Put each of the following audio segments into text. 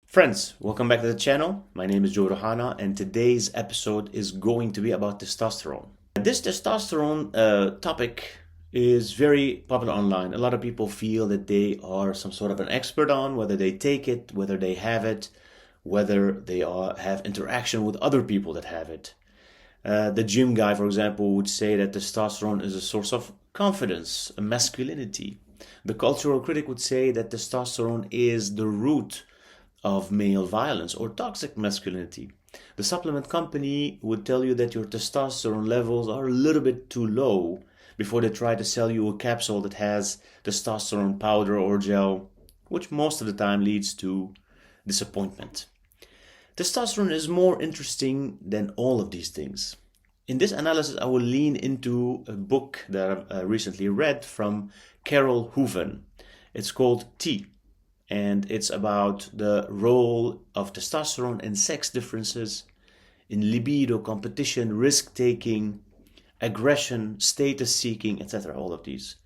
Friends, welcome back to the channel. My name is Joe Rohana and today's episode is going to be about testosterone. This testosterone topic is very popular online. A lot of people feel that they are some sort of an expert on whether they take it, whether they have it, whether they have interaction with other people that have it. The gym guy, for example, would say that testosterone is a source of confidence, a masculinity. The cultural critic would say that testosterone is the root of male violence or toxic masculinity. The supplement company would tell you that your testosterone levels are a little bit too low before they try to sell you a capsule that has testosterone powder or gel, which most of the time leads to disappointment. Testosterone is more interesting than all of these things. In this analysis, I will lean into a book that I recently read from Carole Hooven. It's called T, and it's about the role of testosterone and sex differences in libido, competition, risk-taking, aggression, status-seeking, etc., all of these.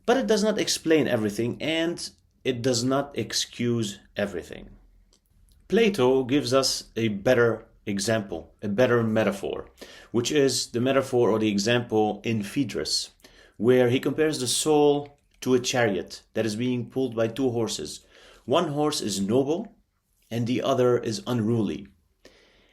But it does not explain everything, and it does not excuse everything. Plato gives us a better example, a better metaphor, which is the metaphor or the example in Phaedrus, where he compares the soul to a chariot that is being pulled by two horses. One horse is noble and the other is unruly.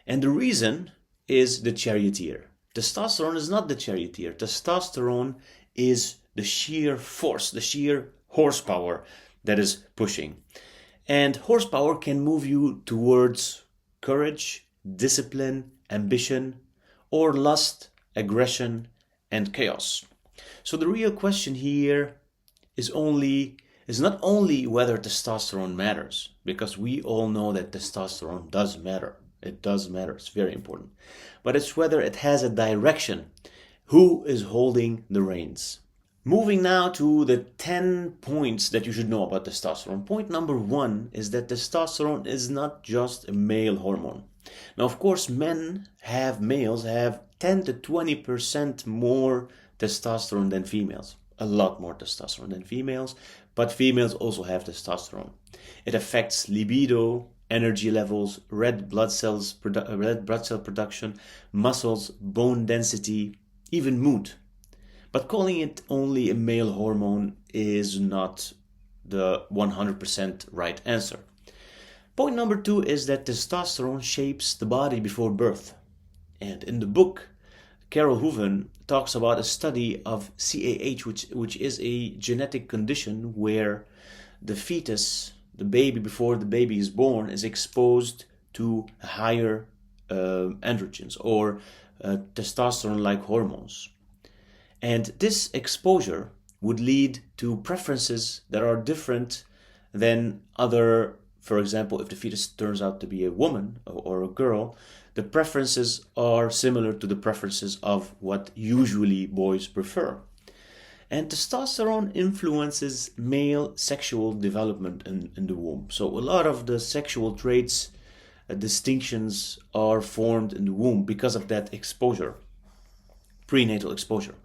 And the reason is the charioteer. Testosterone is not the charioteer. Testosterone is the sheer force, the sheer horsepower that is pushing. And horsepower can move you towards courage, discipline, ambition, or lust, aggression, and chaos. So the real question here is not only whether testosterone matters, because we all know that testosterone does matter. It does matter. It's very important. But it's whether it has a direction. Who is holding the reins? Moving now to the 10 points that you should know about testosterone. Point number 1 is that testosterone is not just a male hormone. Now, of course, males have 10 to 20% more testosterone than females. A lot more testosterone than females, but females also have testosterone. It affects libido, energy levels, red blood cell production, muscles, bone density, even mood. But calling it only a male hormone is not the 100% right answer. Point number 2 is that testosterone shapes the body before birth. And in the book, Carole Hooven talks about a study of CAH, which is a genetic condition where the fetus, the baby before the baby is born, is exposed to higher androgens or testosterone-like hormones. And this exposure would lead to preferences that are different than other. For example, if the fetus turns out to be a woman or a girl, the preferences are similar to the preferences of what usually boys prefer. And testosterone influences male sexual development in the womb. So a lot of the sexual traits, distinctions are formed in the womb because of that exposure, prenatal exposure.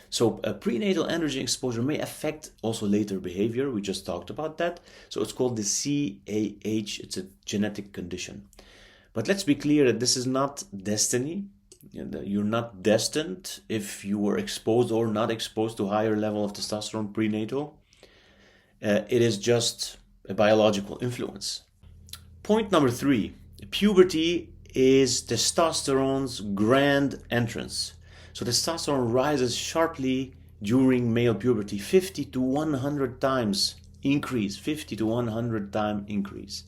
So a prenatal androgen exposure may affect also later behavior. We just talked about that. So it's called the CAH. It's a genetic condition. But let's be clear that this is not destiny. You're not destined if you were exposed or not exposed to higher level of testosterone prenatal. It is just a biological influence. Point number 3. Puberty is testosterone's grand entrance. So testosterone rises sharply during male puberty, 50 to 100 times increase, 50 to 100 time increase.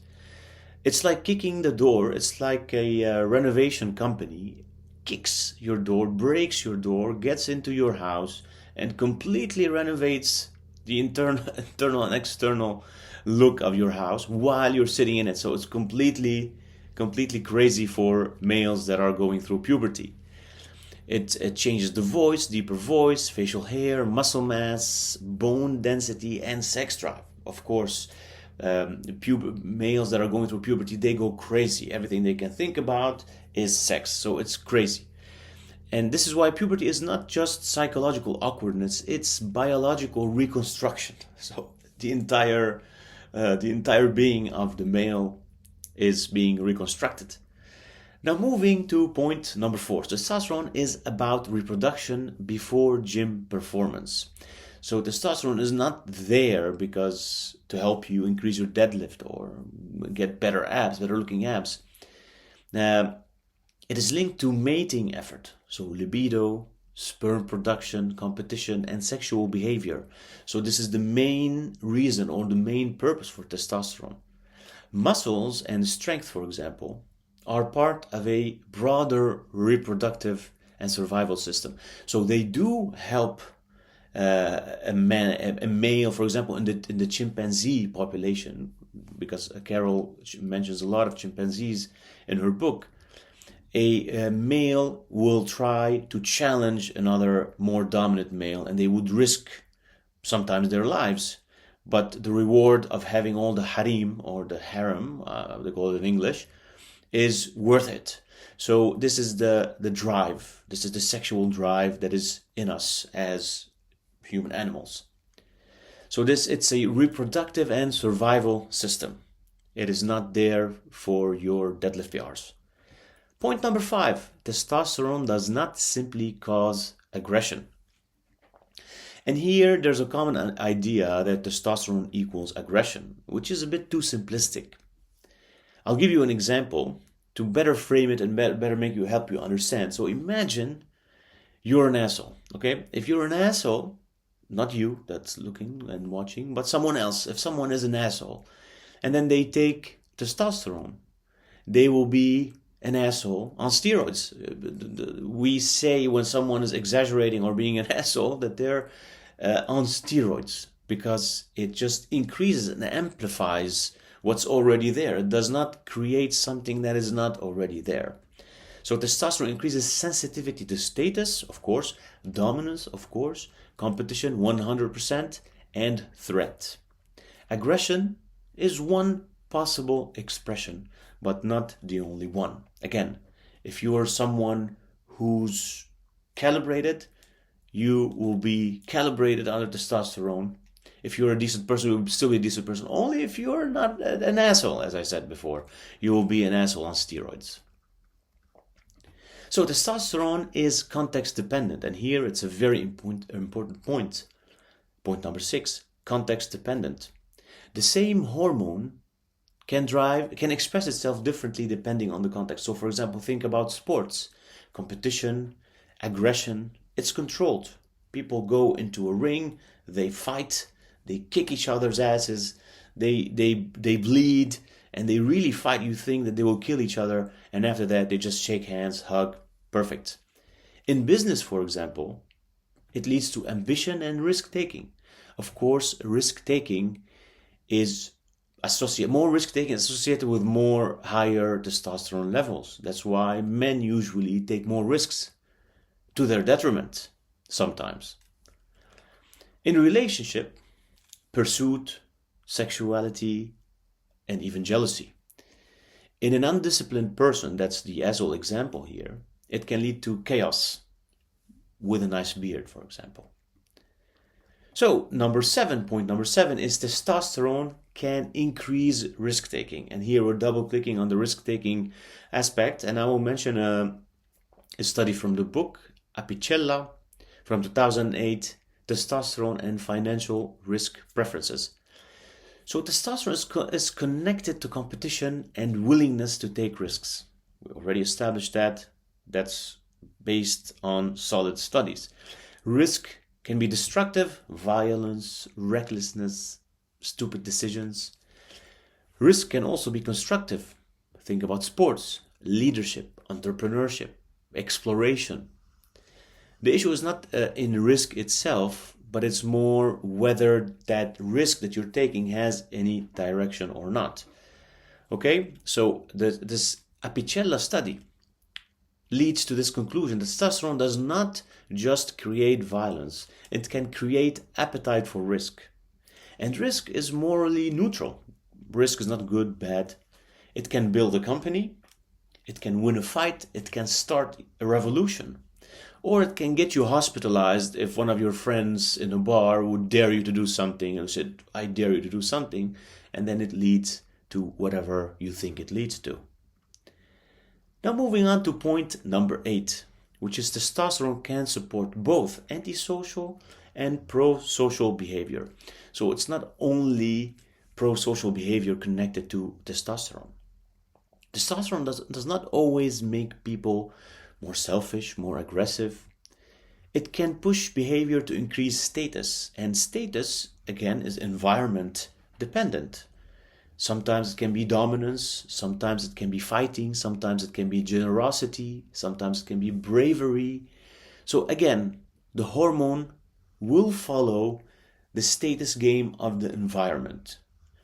It's like kicking the door. It's like a renovation company kicks your door, breaks your door, gets into your house, and completely renovates the internal and external look of your house while you're sitting in it. So it's completely crazy for males that are going through puberty. It changes the voice, deeper voice, facial hair, muscle mass, bone density, and sex drive. Of course, males that are going through puberty, they go crazy. Everything they can think about is sex, so it's crazy. And this is why puberty is not just psychological awkwardness, it's biological reconstruction. So the entire being of the male is being reconstructed. Now moving to point number 4. Testosterone is about reproduction before gym performance. So testosterone is not there because to help you increase your deadlift or get better abs, better looking abs. It is linked to mating effort. So libido, sperm production, competition, and sexual behavior. So this is the main reason or the main purpose for testosterone. Muscles and strength, for example, are part of a broader reproductive and survival system. So they do help a male, for example, in the chimpanzee population, because Carole mentions a lot of chimpanzees in her book. A male will try to challenge another more dominant male, and they would risk sometimes their lives, but the reward of having all the harem, or the harem, they call it in English, is worth it. So this is the drive, this is the sexual drive that is in us as human animals. So it's a reproductive and survival system. It is not there for your deadlift PRs. Point number 5, testosterone does not simply cause aggression. And here there's a common idea that testosterone equals aggression, which is a bit too simplistic. I'll give you an example to better frame it and better help you understand. So imagine you're an asshole, okay? If you're an asshole, not you that's looking and watching, but someone else, if someone is an asshole, and then they take testosterone, they will be an asshole on steroids. We say when someone is exaggerating or being an asshole that they're on steroids, because it just increases and amplifies what's already there. It does not create something that is not already there. So testosterone increases sensitivity to status, of course, dominance, of course, competition 100%, and threat. Aggression is one possible expression, but not the only one. Again, if you are someone who's calibrated, you will be calibrated under testosterone. If you're a decent person, you will still be a decent person. Only if you're not an asshole, as I said before, you will be an asshole on steroids. So testosterone is context dependent, and here it's a very important point. Point number 6, context dependent. The same hormone can express itself differently depending on the context. So for example, think about sports, competition, aggression. It's controlled. People go into a ring, they fight, they kick each other's asses, they bleed, and they really fight. You think that they will kill each other, and after that they just shake hands, hug, perfect. In business, for example, it leads to ambition and risk-taking. Of course, risk-taking is more risk-taking associated with more higher testosterone levels. That's why men usually take more risks, to their detriment sometimes. In relationship, pursuit, sexuality, and even jealousy. In an undisciplined person, that's the asshole example here, it can lead to chaos with a nice beard, for example. So point number 7 is testosterone can increase risk-taking. And here we're double-clicking on the risk-taking aspect, and I will mention a study from the book Apicella from 2008, Testosterone and Financial Risk Preferences. So testosterone is connected to competition and willingness to take risks. We already established that. That's based on solid studies. Risk can be destructive, violence, recklessness, stupid decisions. Risk can also be constructive. Think about sports, leadership, entrepreneurship, exploration. The issue is not in risk itself, but it's more whether that risk that you're taking has any direction or not. Okay, so this Apicella study leads to this conclusion that testosterone does not just create violence, it can create appetite for risk. And risk is morally neutral. Risk is not good, bad. It can build a company, it can win a fight, it can start a revolution. Or it can get you hospitalized if one of your friends in a bar would dare you to do something and said, I dare you to do something, and then it leads to to whatever you think it leads to. Now moving on to point number 8, which is testosterone can support both antisocial and pro-social behavior. So it's not only pro-social behavior connected to testosterone. Testosterone does not always make people more selfish, more aggressive. It can push behavior to increase status, and status, again, is environment dependent. Sometimes it can be dominance, sometimes it can be fighting, sometimes it can be generosity, sometimes it can be bravery. So again, the hormone will follow the status game of the environment.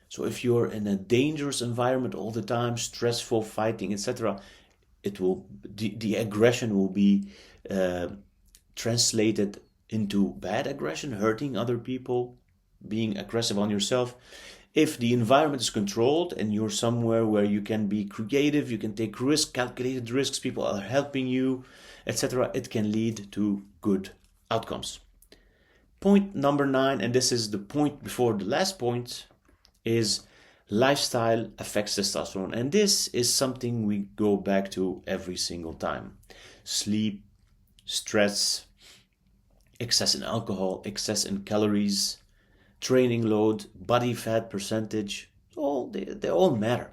So if you're in a dangerous environment all the time, stressful, fighting, etc., the aggression will be translated into bad aggression, hurting other people, being aggressive on yourself. If the environment is controlled and you're somewhere where you can be creative, you can take risks, calculated risks, people are helping you, etc., it can lead to good outcomes. Point number 9, and this is the point before the last point, is lifestyle affects testosterone. And this is something we go back to every single time. Sleep, stress, excess in alcohol, excess in calories, training load, body fat percentage, they all matter.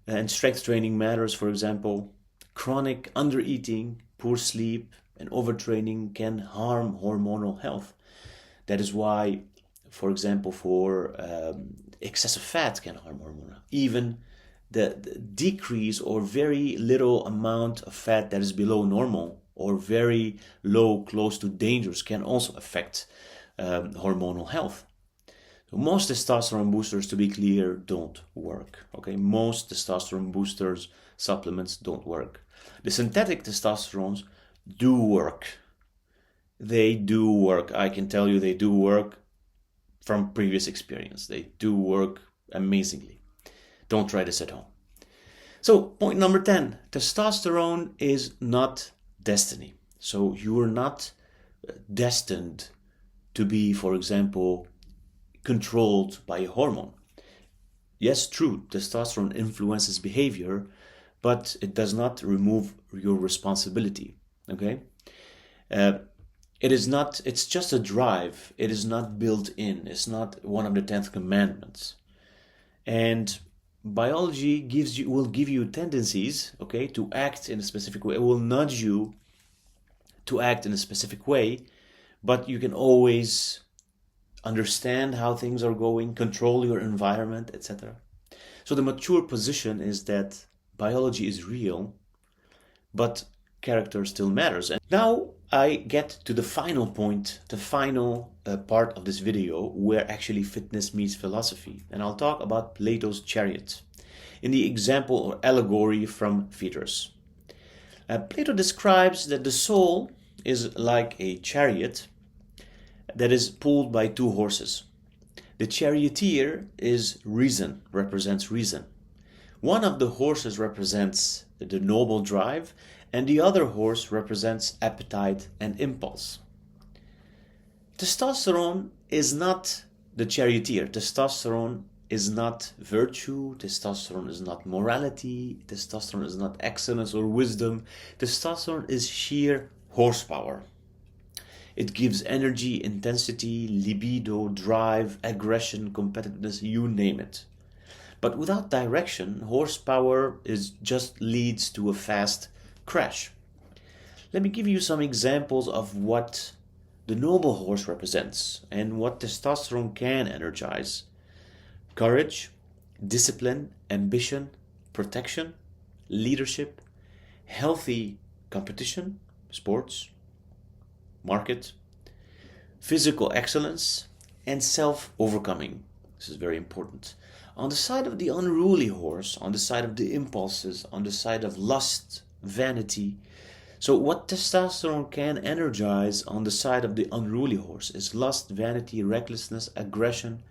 And strength training matters, for example. Chronic undereating, poor sleep, and overtraining can harm hormonal health. That is why, for example, excessive fat can harm hormonal health. Even the decrease or very little amount of fat that is below normal or very low, close to dangerous, can also affect hormonal health. So most testosterone boosters, to be clear, don't work. Okay, most testosterone boosters supplements don't work. The synthetic testosterones do work. They do work. I can tell you they do work from previous experience. They do work amazingly. Don't try this at home. So point number 10, testosterone is not destiny. So you are not destined to be, for example, controlled by a hormone. Yes, true, testosterone influences behavior, but it does not remove your responsibility. Okay? It's just a drive. It is not built in. It's not one of the 10th commandments. And biology will give you tendencies, okay, to act in a specific way. It will nudge you to act in a specific way, but you can always understand how things are going, control your environment, etc. So the mature position is that biology is real, but character still matters. And now I get to the final point, the final part of this video, where actually fitness meets philosophy. And I'll talk about Plato's chariot in the example or allegory from Phaedrus. Plato describes that the soul is like a chariot that is pulled by two horses. The charioteer is reason, represents reason. One of the horses represents the noble drive, and the other horse represents appetite and impulse. Testosterone is not the charioteer. Testosterone is not virtue. Testosterone is not morality. Testosterone is not excellence or wisdom. Testosterone is sheer horsepower. It gives energy, intensity, libido, drive, aggression, competitiveness, you name it. But without direction, horsepower just leads to a fast crash. Let me give you some examples of what the noble horse represents and what testosterone can energize. Courage, discipline, ambition, protection, leadership, healthy competition, sports, market, physical excellence, and self-overcoming. This is very important. On the side of the unruly horse, on the side of the impulses, on the side of lust, vanity. So what testosterone can energize on the side of the unruly horse is lust, vanity, recklessness, aggression,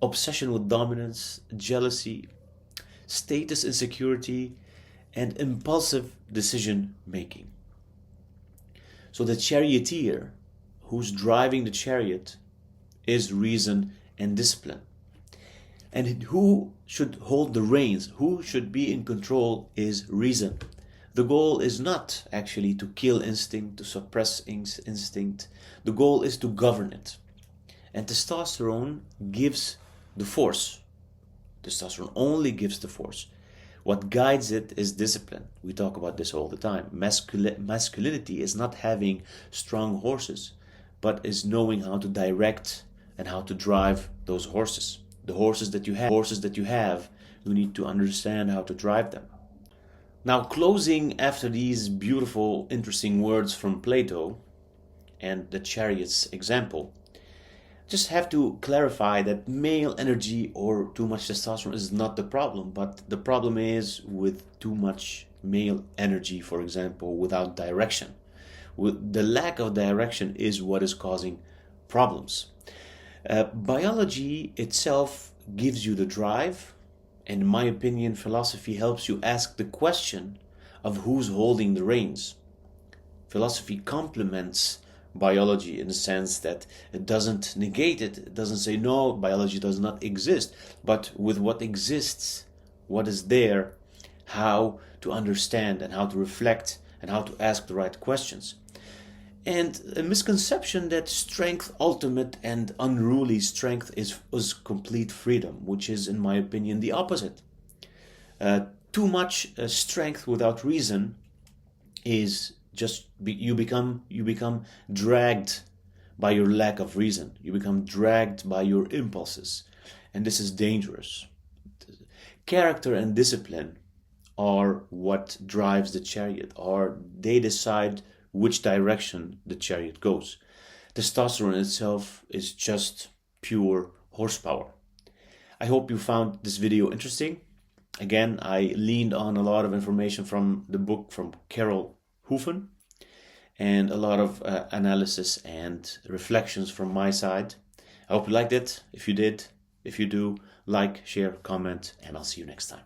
obsession with dominance, jealousy, status insecurity, and impulsive decision making. So the charioteer, who's driving the chariot, is reason and discipline. And who should hold the reins, who should be in control, is reason. The goal is not actually to kill instinct, to suppress instinct. The goal is to govern it. And testosterone gives the force. Testosterone only gives the force. What guides it is discipline. We talk about this all the time. Masculinity is not having strong horses, but is knowing how to direct and how to drive those horses. The horses that you have, you need to understand how to drive them. Now, closing after these beautiful, interesting words from Plato and the chariot's example, just have to clarify that male energy or too much testosterone is not the problem, but the problem is with too much male energy, for example, without direction. The lack of direction is what is causing problems. Biology itself gives you the drive, and in my opinion, philosophy helps you ask the question of who's holding the reins. Philosophy complements biology in the sense that it doesn't negate it. It doesn't say, no, biology does not exist. But with what exists, what is there, how to understand and how to reflect and how to ask the right questions. And a misconception that strength, ultimate and unruly strength, is complete freedom, which is, in my opinion, the opposite. Too much strength without reason is just you become dragged by your lack of reason. You become dragged by your impulses, and this is dangerous. Character and discipline are what drives the chariot, or they decide which direction the chariot goes. Testosterone itself is just pure horsepower. I hope you found this video interesting. Again, I leaned on a lot of information from the book from Carole Hooven and a lot of analysis and reflections from my side. I hope you liked it. If you did, if you do, like, share, comment, and I'll see you next time.